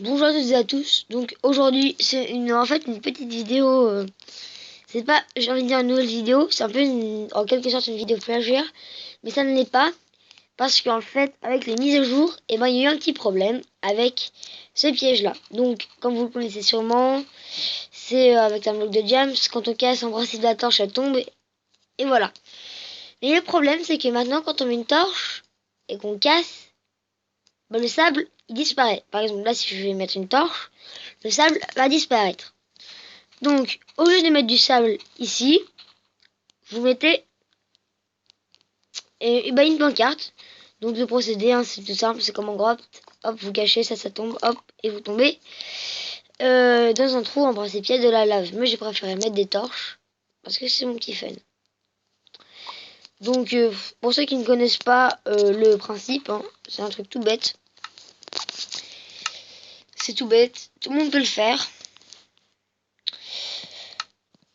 Bonjour à toutes et à tous. Donc aujourd'hui c'est en fait une petite vidéo. C'est pas, j'ai envie de dire une nouvelle vidéo. C'est un peu en quelque sorte une vidéo plagiat, mais ça ne l'est pas parce qu'en fait avec les mises à jour, il y a eu un petit problème avec ce piège là. Donc comme vous le connaissez sûrement, c'est avec un bloc de diams. Quand on casse en principe la torche elle tombe et voilà. Mais le problème c'est que maintenant quand on met une torche et qu'on casse, le sable il disparaît. Par exemple là si je vais mettre une torche, le sable va disparaître. Donc, au lieu de mettre du sable ici, vous mettez une pancarte. Donc, le procédé, hein, c'est tout simple, c'est comme en grotte. Hop, vous cachez, ça tombe, hop, et vous tombez dans un trou en principe, il y a de la lave. Mais j'ai préféré mettre des torches parce que c'est mon petit fun. Donc, pour ceux qui ne connaissent pas le principe, hein, c'est un truc tout bête. C'est tout bête, tout le monde peut le faire.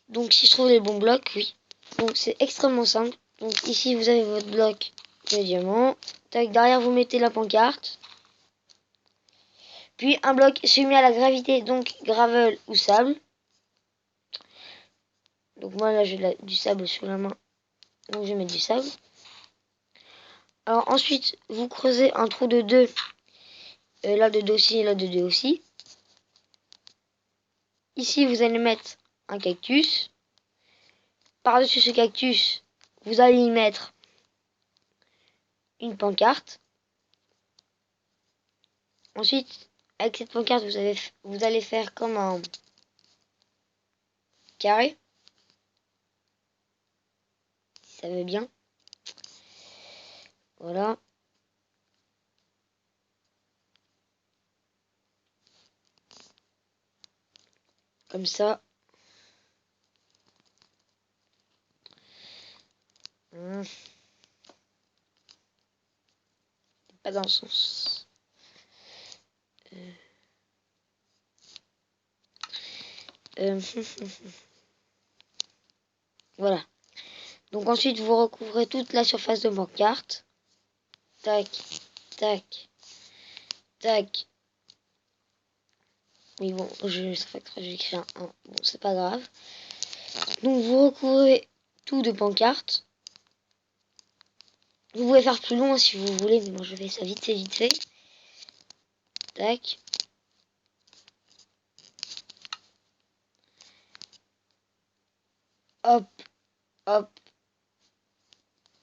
Donc, si je trouve les bons blocs, oui. Donc, c'est extrêmement simple. Donc, ici, vous avez votre bloc de diamant. Tac, derrière, vous mettez la pancarte. Puis, un bloc soumis à la gravité, donc gravel ou sable. Donc, moi, là, j'ai du sable sous la main. Donc, je vais mettre du sable. Alors, ensuite, vous creusez un trou de 2. Là, de 2 aussi, et là, de 2 aussi. Ici, vous allez mettre un cactus. Par-dessus ce cactus, vous allez y mettre une pancarte. Ensuite, avec cette pancarte, vous allez faire comme un carré. Si ça veut bien. Voilà. Comme ça. Pas dans le sens. Voilà. Donc ensuite, vous recouvrez toute la surface de pancarte. Tac, tac, tac. Oui, bon, j'ai écrit un 1. Bon, c'est pas grave. Donc vous recouvrez tout de pancarte. Vous pouvez faire plus long si vous voulez, mais moi je fais ça vite fait. Tac. Hop, hop.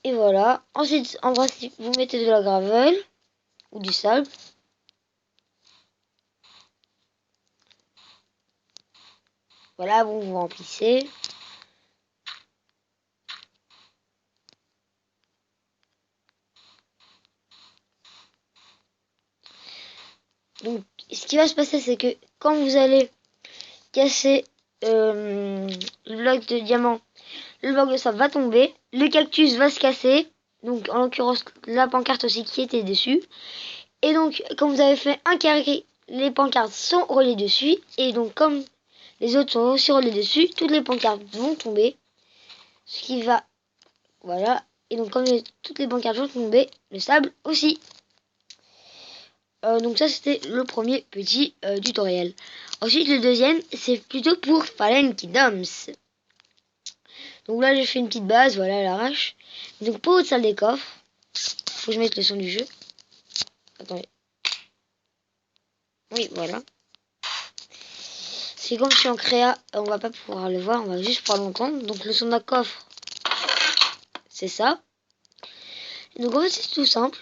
Et voilà. Ensuite, en principe, vous mettez de la gravel ou du sable. Voilà, bon, vous remplissez. Donc, ce qui va se passer, c'est que quand vous allez casser le bloc de diamant, le bloc de sable va tomber, le cactus va se casser, donc en l'occurrence la pancarte aussi qui était dessus. Et donc, quand vous avez fait un carré, les pancartes sont reliées dessus, et donc comme les autres sont aussi reliées dessus, toutes les pancartes vont tomber, ce qui va, voilà, et donc comme toutes les pancartes vont tomber, le sable aussi. Donc ça c'était le premier petit tutoriel. Ensuite le deuxième c'est plutôt pour Fallen Kingdoms. Donc là j'ai fait une petite base, voilà à l'arrache. Donc pour votre salle des coffres, faut que je mette le son du jeu. Attendez. Oui voilà. C'est comme je suis en créa, on va pas pouvoir le voir, on va juste pouvoir l'entendre. Donc le son d'un coffre, c'est ça. Donc en fait c'est tout simple.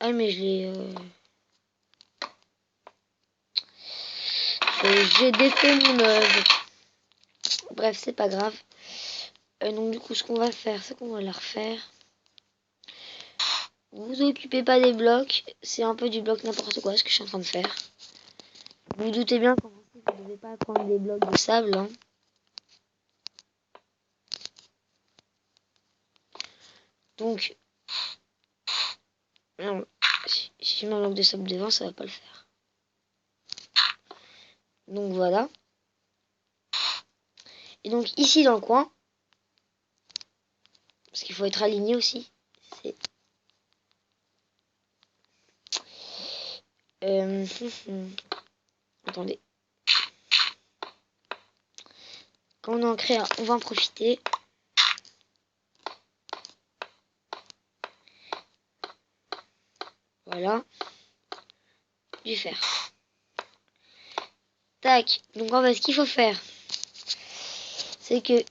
Ah mais j'ai défait mon œuvre. Bref c'est pas grave. Donc du coup ce qu'on va faire c'est qu'on va la refaire. Vous occupez pas des blocs, c'est un peu du bloc n'importe quoi ce que je suis en train de faire. Vous vous doutez bien qu'en principe vous ne devez pas prendre des blocs de sable. Hein. Donc, non, si je mets un bloc de sable devant, ça va pas le faire. Donc voilà. Et donc ici dans le coin, parce qu'il faut être aligné aussi, c'est Attendez. Quand on en crée un, on va en profiter. Voilà. Du fer. Tac. Donc en fait, ce qu'il faut faire, c'est que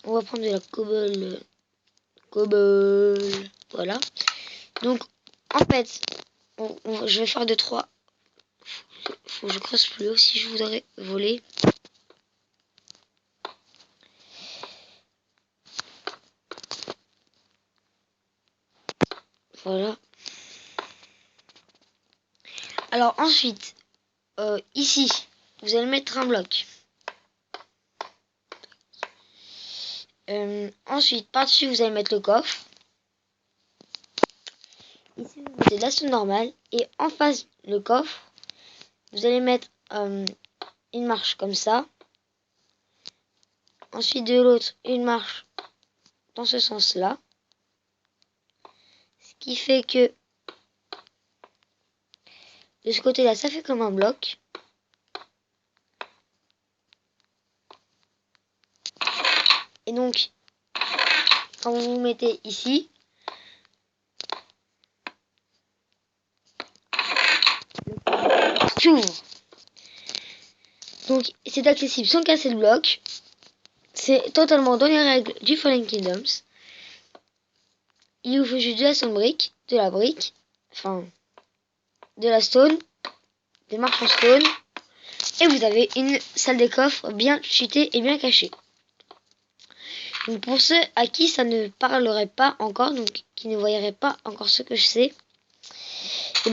on va prendre de la cobble. Voilà. Donc en fait, je vais faire 2-3. Faut que je creuse plus haut si je voudrais voler. Voilà. Alors ensuite, ici, vous allez mettre un bloc. Ensuite, par-dessus, vous allez mettre le coffre. Ici, vous mettez de la stone normale. Et en face, le coffre, vous allez mettre une marche comme ça. Ensuite, de l'autre, une marche dans ce sens-là. Ce qui fait que de ce côté-là, ça fait comme un bloc. Et donc, quand vous vous mettez ici, s'ouvre. Donc, c'est accessible sans casser le bloc. C'est totalement dans les règles du Fallen Kingdoms. Il vous faut juste de la stone brick, de la brique, enfin, de la stone, des marches en stone, et vous avez une salle des coffres bien cheatée et bien cachée. Donc pour ceux à qui ça ne parlerait pas encore, donc qui ne voyeraient pas encore ce que je sais, et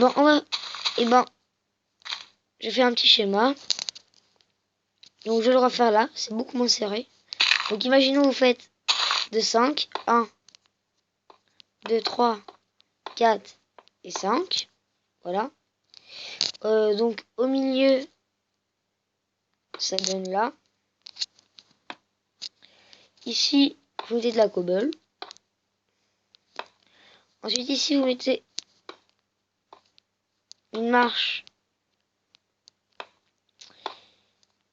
je fais un petit schéma. Donc je vais le refaire là, c'est beaucoup moins serré. Donc imaginons vous faites de 5, 1, 2, 3, 4 et 5. Voilà. Donc au milieu, ça donne là. Ici, vous mettez de la cobble. Ensuite ici, vous mettez une marche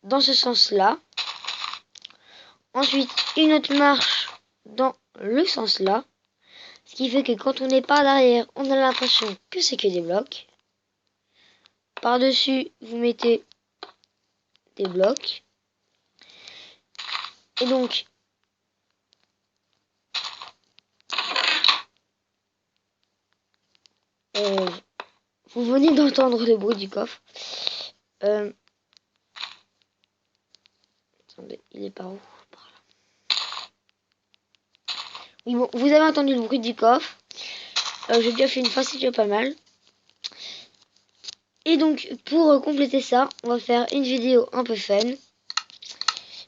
dans ce sens-là. Ensuite, une autre marche dans le sens-là. Ce qui fait que quand on n'est pas derrière, on a l'impression que c'est que des blocs. Par-dessus, vous mettez des blocs. Et donc, vous venez d'entendre le bruit du coffre. Attendez, il est par où? Par là. Oui, bon, vous avez entendu le bruit du coffre. J'ai déjà fait une fois, c'est déjà pas mal. Et donc, pour compléter ça, on va faire une vidéo un peu fun.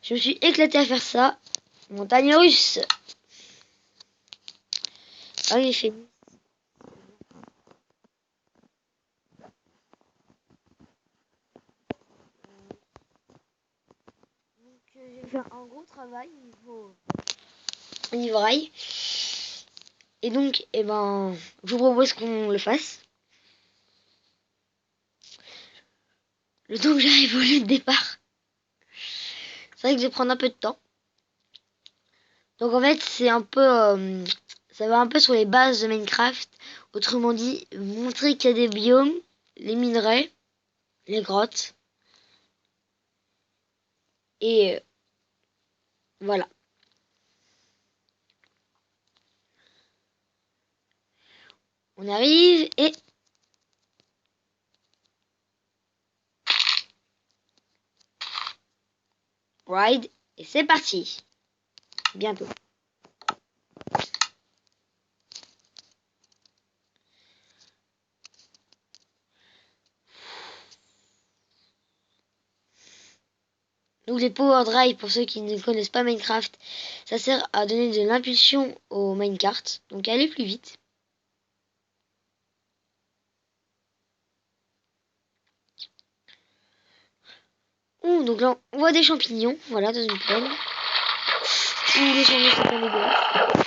Je me suis éclaté à faire ça. Montagne russe. Ah oui, il fait. J'ai fait un gros travail niveau rail. Et donc, je vous propose qu'on le fasse. Le temps que j'arrive au lieu de départ. C'est vrai que je vais prendre un peu de temps. Donc en fait, c'est un peu... ça va un peu sur les bases de Minecraft. Autrement dit, montrer qu'il y a des biomes, les minerais, les grottes. Et voilà. On arrive et... Ride. Et c'est parti. Bientôt. Donc les Power Drive, pour ceux qui ne connaissent pas Minecraft, ça sert à donner de l'impulsion au minecart, donc aller plus vite. Ouh, donc là, on voit des champignons, voilà, dans une plaine. Ouh, les champignons sont pas dégueulasses.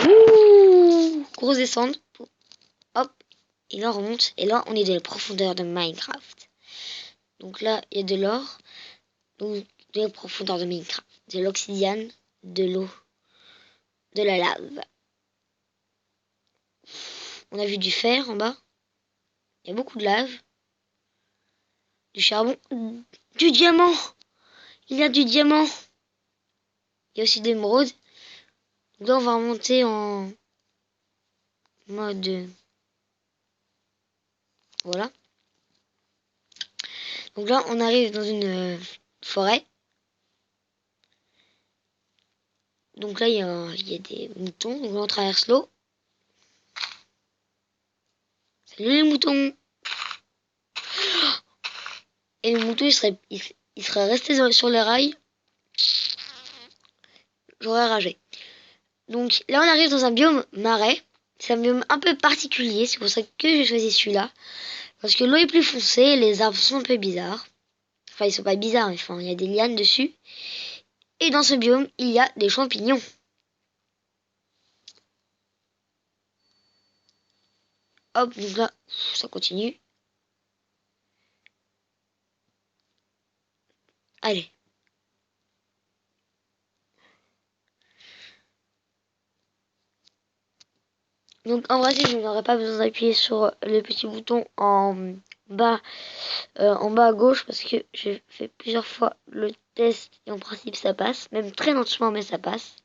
Ouh, grosse descente. Hop, Et là on remonte. Et là on est dans les profondeurs de Minecraft. Donc là il y a de l'or. Donc de la profondeur de Minecraft. De l'obsidiane, de l'eau, de la lave. On a vu du fer en bas. Il y a beaucoup de lave. Du charbon. Du diamant. Il y a du diamant. Il y a aussi des émeraudes. Donc là on va remonter en mode... Voilà. Donc là on arrive dans une forêt. Donc là il y a des moutons. Donc là on traverse l'eau. Salut les moutons. Et le mouton il serait resté sur les rails. J'aurais ragé. Donc là on arrive dans un biome marais. C'est un biome un peu particulier. C'est pour ça que j'ai choisi celui-là. Parce que l'eau est plus foncée. Les arbres sont un peu bizarres. Enfin ils sont pas bizarres. Mais enfin il y a des lianes dessus. Et dans ce biome il y a des champignons. Hop, donc là ça continue. Allez. Donc en vrai, si je n'aurais pas besoin d'appuyer sur le petit bouton bas, en bas à gauche, parce que j'ai fait plusieurs fois le test et en principe ça passe, même très lentement mais ça passe.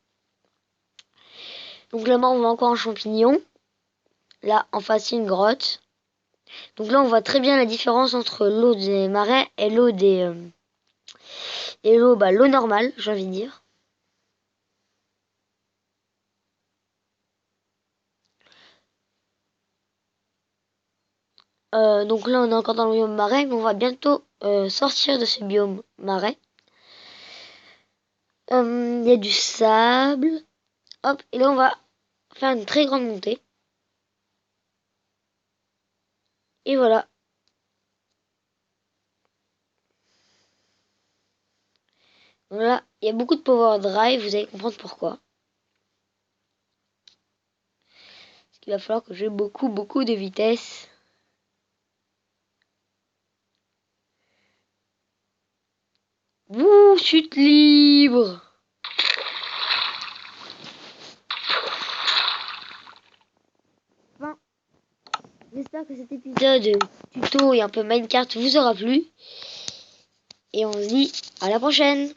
Donc là-bas on voit encore un champignon. Là en face une grotte. Donc là on voit très bien la différence entre l'eau des marais et l'eau l'eau normale, j'ai envie de dire. Donc là on est encore dans le biome marais, mais on va bientôt sortir de ce biome marais. Il y a du sable. Hop, et là on va faire une très grande montée. Et voilà. Voilà, il y a beaucoup de power drive, vous allez comprendre pourquoi. Parce qu'il va falloir que j'ai beaucoup de vitesse. Wouh, chute libre. Enfin, j'espère que cet épisode tuto et un peu Minecraft vous aura plu. Et on se dit à la prochaine.